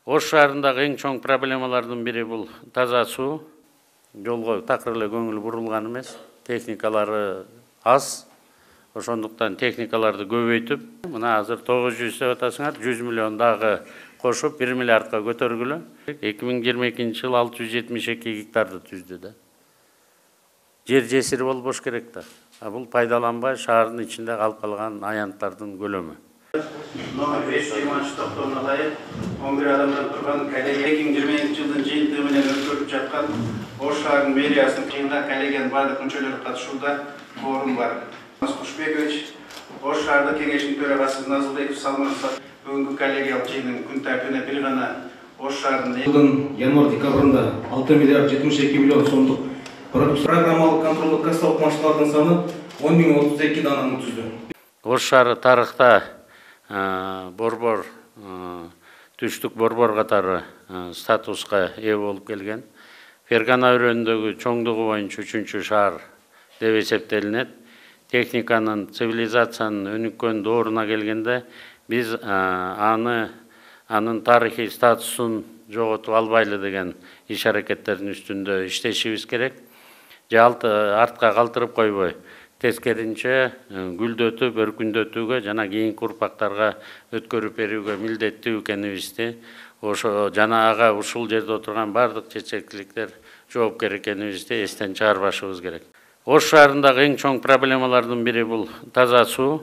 Ош шаарындагы эң чоң проблемалардын бири бул таза суу. Жолго такыр эле көңүл бурулган эмес. Техникалары аз. Ошондуктан техникаларды көбөйтүп, мына азыр 900 деп атасыңар, 100 миллион дагы кошуп 1 миллиардка көтөргүлө. 2022 жыл 672 гектарды түздү да. Жер жесир болбош керек да. Бул пайдаланбай шаардын ичинде калып калган аянттардын көлөмү. Номер 523 токтомуна ылайык 11 адамдан турган коллегия 2022 жылдын жыйынтыгы менен өткөрүлүп жаткан Ош шаарынын мэриясынын жыйынга коллегиянын бардык мүчөлөрү катышууда кворум бар. Кушбекович, Ош шаардык кеңешинин төрагасы Назылбеков Салмановго бүгүнкү коллегиялык жыйындын күн тартибине бир гана Ош шаарынын жылдын январь-декабрында 6 миллиард 72 миллион сомдук программалык контролдук кассалык машиналардын саны 10.032 дананы түздү. Ош шаары тарыхта борбор, түштүк борбор катары статуска ээ болуп келген. Фергана өрөөнүндөгү чоңдугу боюнча 3-чү шаар деп эсептелинет. Техниканын, цивилизациянын өнүккөн дооруна келгенде биз анын тарыхый статусун жоготуп албайлы деген иш аракеттердин үстүндө иштешибиз керек. Же артка калтырып койбой, тескеринче гүлдөтүп, өркүндөтүүгө жана кийинки урпактарга өткөрүп берүүгө милдеттүү экенибизди, ошо жана ага ушул жерде отурган бардык чечектүүлүктөр жоопкер экенибизди эстен чыгарбашыбыз керек. Ош шаарындагы эң чоң проблемалардын бири бул таза суу.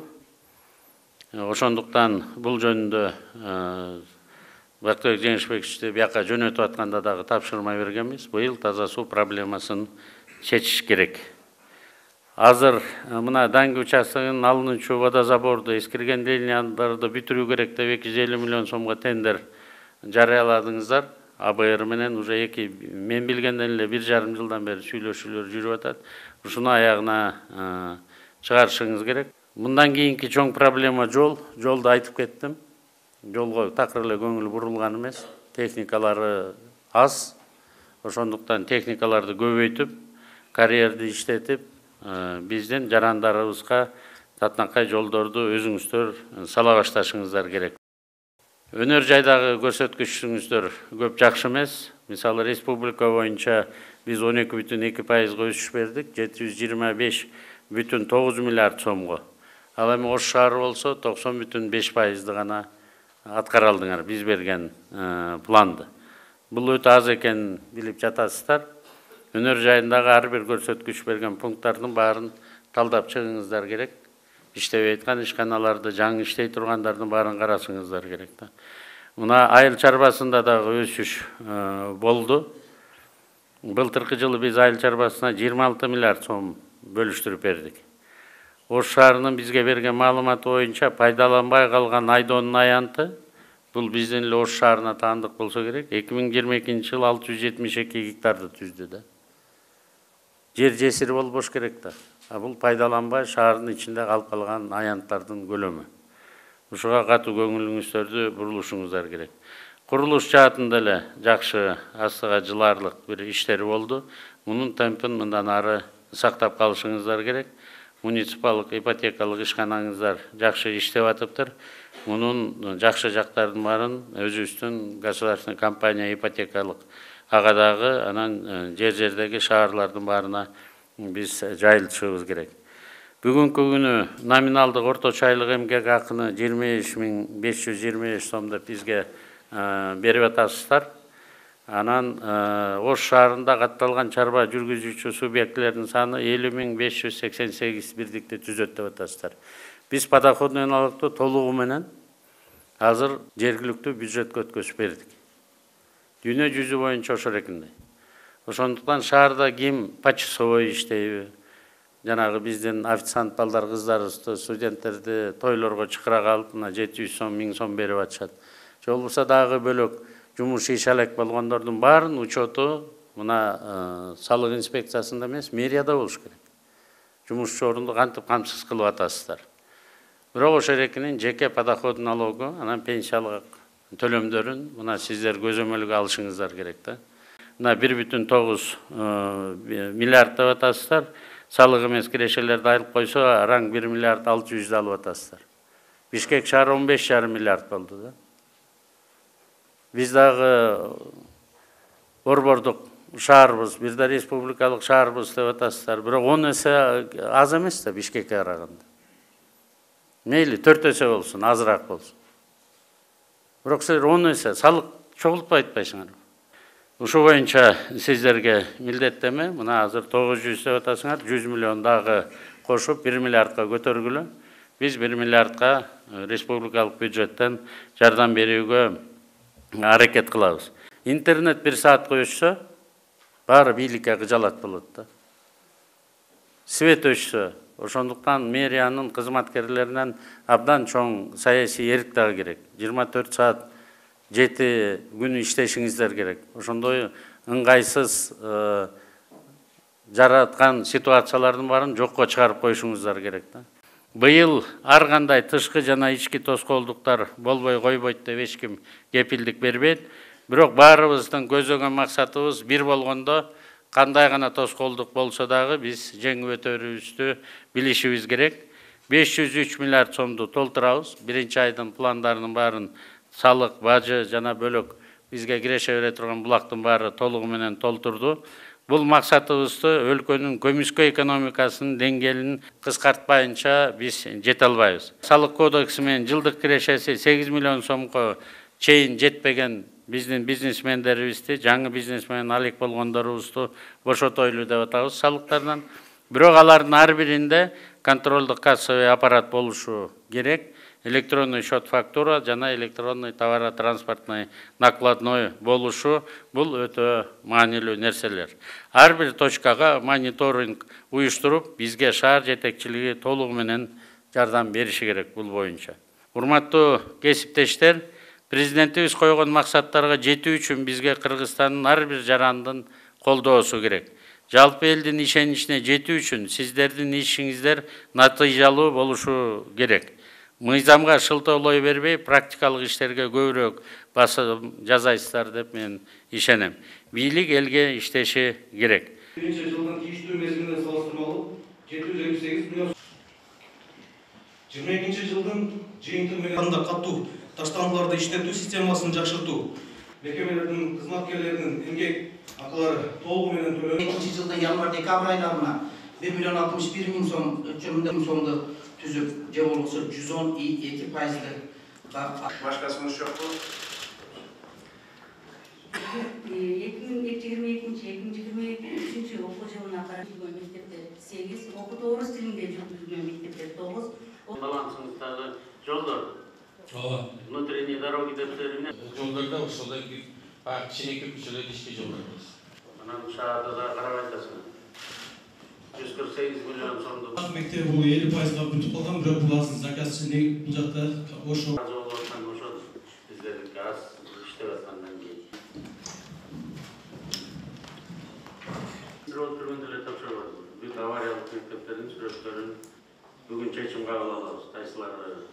Ошондуктан бул жөнүндө Бактыбек Жеңишбековичти бияка жөнөтүп атканда дагы тапшырма бергенбиз. Быйыл таза суу проблемасын чечиш керек. Азыр мына Данги участогунун алынуучу водозаборду эскирген линияларды бүтүрүү керек деп 250 миллион сомго тендер жарыяладыңыздар. АБР менен уже мен билгенден эле 1,5 жылдан бери сүйлөшүүлөр жүрүп атат. Ушуну аягына чыгарышыңыз керек. Мындан кийинки чоң проблема жол. Жолду айтып кеттим. Жолго такыр эле көңүл бурулган эмес. Техникалары аз. Ошондуктан техникаларды көбөйтүп, карьерди иштетип, биздин жарандарыбызга татынакай жолдорду өзүңүздөр сала башташыңыздар керек. Өнөр жайдагы көрсөткүчүңүздөр көп жакшы эмес. Мисалы республика боюнча биз 12,2%га өсүш бердик, 725,9 миллиард сомго. Ал эми Ош шаары болсо 90,5%ды гана аткара алдыңар биз берген планды. Бул өтө аз экенин билип жатасыздар. Өнөр жайындагы ар бир көрсөткүч берген пункттардын баарын талдап чыгыңыздар керек. Иштебей аткан ишканаларды, жаңы иштей тургандардын баарын карашыңыздар керек да. Мына айыл чарбасында дагы өсүш болду. Былтыркы жылы биз айыл чарбасына 26 миллиард сом бөлүштүрүп бердик. Ош шаарынын бизге берген маалыматы боюнча пайдаланбай калган айдоонун аянты бул биздин эле Ош шаарына таандык болсо керек. 2022 жыл 672 гектарды түздү да. Жер жесир болбош керек да. Бул пайдаланбай шаардын ичинде калып калган аянттардын көлөмү. Ушуга катуу көңүлүңүздөрдү бурулушуңуздар керек. Курулуш жаатында эле жакшы астыга жылаарлык бир иштер болду. Мунун темпин мындан ары сактап калышыңыздар керек. Муниципалдык ипотекалык ишканаңыздар жакшы иштеп атыптыр. Мунун жакшы жактарын баарын өзүбүздүн государственный компания ипотекалык ага дагы анан жер-жердеги шаарлардын баарына биз жайылтышыбыз керек. Бүгүнкү күнү номиналдык орточо айлык эмгек акыны 23.525 сом деп бизге берип атасыздар. Анан Ош шаарында катталган чарба жүргүзүүчү субъектилердин саны 50.588 бирдикти түзөт деп атасыздар. Биз подоходный налогту толугу менен азыр жергиликтүү бюджетке өткөзүп бердик. Дүйнө жүзү боюнча ошол экендей. Ошондуктан шаарда ким почасовой иштейби, жанагы биздин официант балдар, кыздарыбызды, студенттерди тойлорго чакыра калып, мына 700 сом, 1000 сом берип атышат. Же болбосо дагы бөлөк жумуш иш алек болгондордун баарын учету мына салык инспекциясында эмес, мэрияда болуш керек. Жумушчу орунду кантип камсыз кылып атасыздар. Бирок ошол экинин жеке подоходный налогу, анан пенсиялык төлөмдөрүн мына сиздер көзөмөлгө алышыңыздар керек да. Мына 1,9 миллиард деп атасыздар. Салык эмес кирешелерди айырып койсо, араң 1 миллиард 600 алып атасыздар. Бишкек шаары 15,5 миллиард болду да. Биз дагы борбордук шаарбыз, бир да республикалык шаарбыз деп атасыздар. Бирок 10 эсе аз эмес да Бишкекке караганда. Мейли 4 эсе болсун, азыраак болсун. Бирок силер 10 эсе салык чогултпай айтпайсыңар. Ушул боюнча сиздерге милдеттеме, мына азыр 900 деп атасыңар, 100 миллион дагы кошуп 1 миллиардка көтөргүлө. Биз 1 миллиардка республикалык бюджеттен жардам берүүгө аракет кылабыз. Интернет 1 саатка өчсө, баары бийликке кыжалат болот да. Свет өчсө, ошондуктан мэриянын кызматкерлеринен абдан чоң саясий эрк дагы керек. 24 саат 7 күн иштешиңиздер керек. Ошондой ыңгайсыз жараткан ситуациялардын баарын жокко чыгарып коюшуңуздар керек да. Быйыл ар кандай тышкы жана ички тоскоолдуктар болбой койбойт деп эч ким кепилдик бербейт. Бирок баарыбыздын көзөгөн максатыбыз бир болгондо кандай гана тоскоолдук болсо дагы биз жеңип өтөрүбүздү билишибиз керек. 503 миллиард сомду толтурабыз. Биринчи айдын пландарынын баарын салык, бажы жана бөлөк бизге киреше бере турган булактын баары толугу менен толтурду. Бул максатыбызды өлкөнүн көмүскө экономикасынын деңгээлин кыскартпайынча биз жете албайбыз. Салык кодекси менен жылдык кирешеси 8 миллион сомго чейин жетпеген биздин бизнесмендерибизди, жаңы бизнесмен алек болгондорубузду бошотойлу деп атабыз салыктардан. Бирок алардын ар биринде контролдук кассовый аппарат болушу керек. Электронный счет фактура жана электронный товаротранспортный накладной болушу бул өтө маанилүү нерселер. Ар бир точкага мониторинг уюштуруп, бизге шаар жетекчилиги толугу менен жардам бериши керек бул боюнча. Урматтуу кесиптештер, президентибиз койгон максаттарга жетүү үчүн бизге Кыргызстандын ар бир жарандын колдоосу керек. Жалпы элдин ишеничине жетүү үчүн сиздердин ишиңиздер натыйжалуу болушу керек. Мыйзамга шылтоолой бербей, практикалык иштерге көбүрөөк басым жасайсыздар деп мен ишенем. Бийлик элге иштеши керек. 2021 жылдын тийиштүү мезгилине салыштырмалуу 758 миллион. 22 жылдын жыйынтыгы менен катуу таштандыларды иштетүү системасын жакшыртуу, мекемелердин кызматкерлеринин эмгек акылары толугу менен төлөнүп, 2 жылдын январь-декабрь айларына 1 миллион 61 миң сомду түзүп, же болбосо 112%. Башка сунуш жокпу? 2022-2023 окуу жылына каралган мектептер 8, окутуу орус тилинде жүргүзүлгөн мектептер 9. Балансыңыздагы жолдор. Внутренние дороги деп сөйлөнөт. Жолдордо ошолдой кичинекей көчөлөр ички жолдор. Анан шаарда да карабай атасың. 148 миллион сомду. Мектеп бул 50%га бүтүп калган, бирок бул азыр заказчы бул жакта ошо биздердики аз иштеп аткандан кийин. Сүрөттөрүндө эле тапшырып атат. Бүт авариялык мектептердин сүрөттөрүн бүгүн чечим кабыл алабыз. Кайсылары